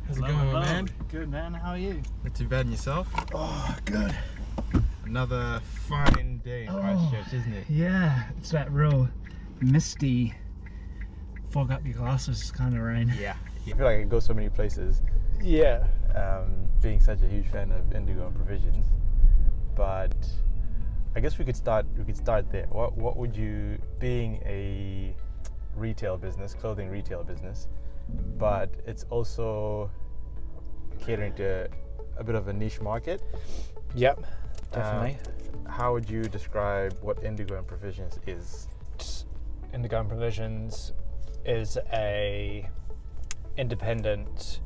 How's it going, man? Good, man. How are you? Not too bad, and yourself? Oh, good. Another fine day in Christchurch, isn't it? Yeah, it's that real misty, fog up your glasses kind of rain. Yeah. I feel like I can go so many places. Yeah. Being such a huge fan of Indigo and Provisions, but I guess we could start there. What would you, being a retail business, clothing retail business, but it's also catering to a bit of a niche market. Yep, definitely. How would you describe what Indigo and Provisions is? Indigo and Provisions is a independent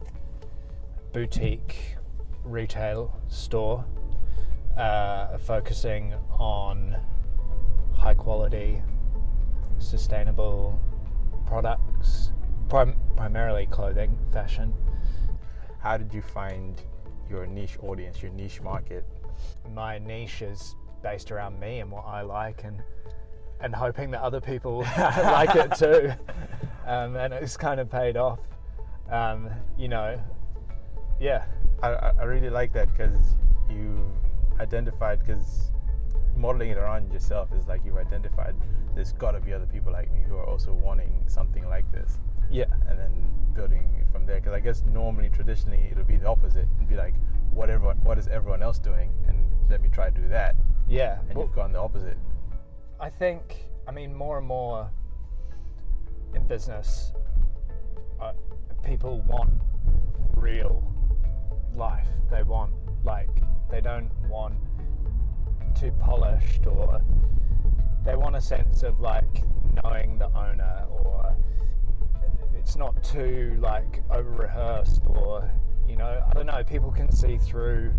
boutique retail store focusing on high quality, sustainable products, primarily clothing, fashion. How did you find your niche audience, your niche market? My niche is based around me and what I like, and hoping that other people like it too. And it's kind of paid off. Yeah. I really like that because you identified, because modeling it around yourself is like you've identified there's got to be other people like me who are also wanting something like this. Yeah. And then building it from there, because I guess normally, traditionally, it'll be the opposite. It'd be like, what is everyone else doing, and let me try to do that. Yeah. And you've gone the opposite. I think, more and more in business, people want real life. They want, they don't want too polished, or they want a sense of knowing the owner, or it's not too over rehearsed, or I don't know, people can see through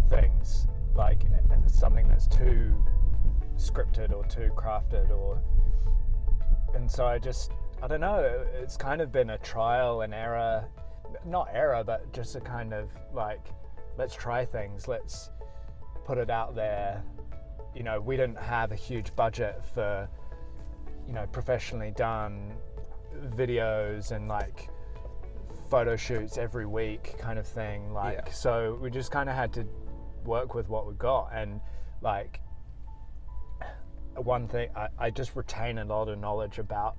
things, something that's too scripted or too crafted, and so I don't know, it's kind of been a trial and error, not error, but just a kind of let's try things, let's put it out there. We didn't have a huge budget for professionally done videos and photo shoots every week kind of thing, so we just kind of had to work with what we got. And one thing, I just retain a lot of knowledge about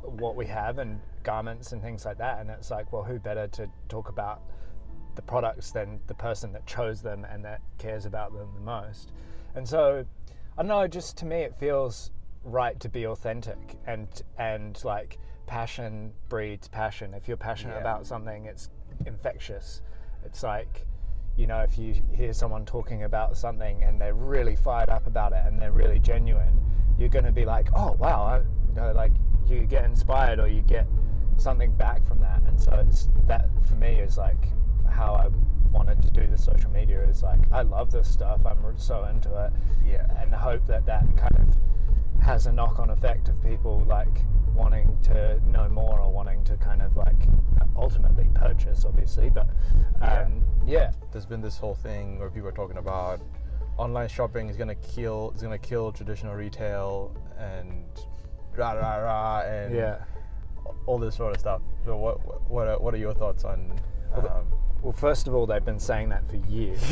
what we have and garments and things like that, and it's well, who better to talk about the products than the person that chose them and that cares about them the most. And so I don't know, just to me it feels right to be authentic, and passion breeds passion. If you're passionate about something, it's infectious. It's if you hear someone talking about something and they're really fired up about it and they're really genuine, you're going to be oh wow, you get inspired, or you get something back from that. And so it's that, for me, is how I wanted to do the social media, is I love this stuff, I'm so into it, and hope that kind of has a knock-on effect of people wanting to know more, or wanting to kind of ultimately purchase, obviously. But there's been this whole thing where people are talking about online shopping is gonna kill traditional retail, and and all this sort of stuff. So what are your thoughts on? Well, first of all, they've been saying that for years.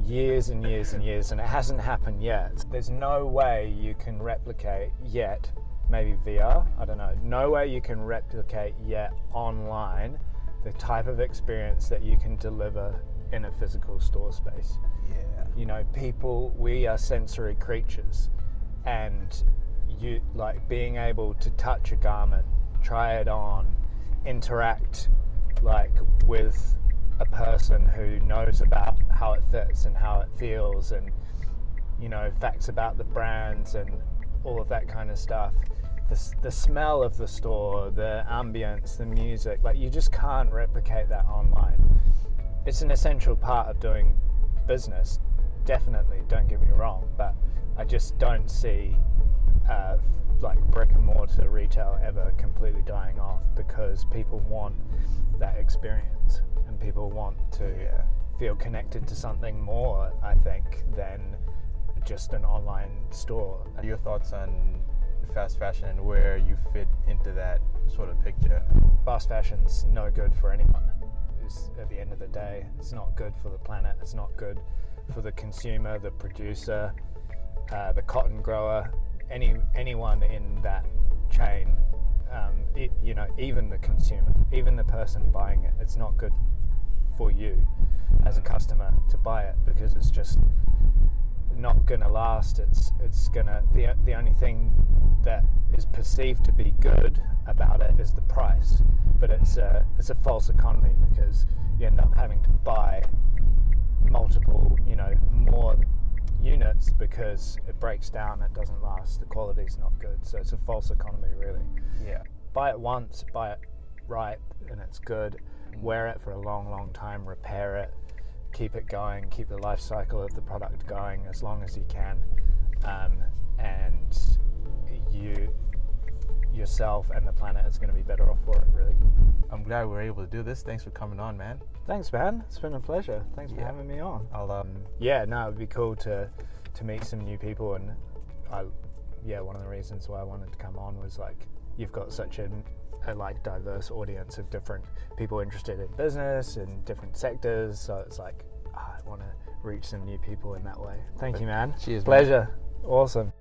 Years and years and years, and it hasn't happened yet. There's no way you can replicate yet, maybe VR, I don't know, no way you can replicate yet online the type of experience that you can deliver in a physical store space. People, we are sensory creatures, and you being able to touch a garment, try it on, interact with a person who knows about how it fits and how it feels, and facts about the brands and all of that kind of stuff. The smell of the store, the ambience, the music, you just can't replicate that online. It's an essential part of doing business, definitely, don't get me wrong, but I just don't see brick and mortar retail ever completely dying off, because people want that experience, and people want to feel connected to something more, I think, than just an online store. Your thoughts on fast fashion and where you fit into that sort of picture. Fast fashion's no good for anyone. At the end of the day, it's not good for the planet. It's not good for the consumer, the producer, the cotton grower, anyone in that chain. Even the consumer, even the person buying it. It's not good for you as a customer to buy it, because it's just not going to last. It's gonna the only thing that is perceived to be good about it is the price, but it's a false economy, because you end up having to buy multiple, more units, because it breaks down, it doesn't last, the quality's not good. So it's a false economy, really. Yeah. Buy it once, buy it right, and it's good. Wear it for a long time, repair it, keep it going, keep the life cycle of the product going as long as you can, and you yourself and the planet is going to be better off for it, really. I'm glad we were able to do this. Thanks for coming on, man. Thanks, man. It's been a pleasure. Thanks for having me on. It would be cool to meet some new people, and one of the reasons why I wanted to come on was like, you've got such a diverse audience of different people interested in business and different sectors, so it's like I want to reach some new people in that way. Thank you, man. Cheers, pleasure. Man. Awesome.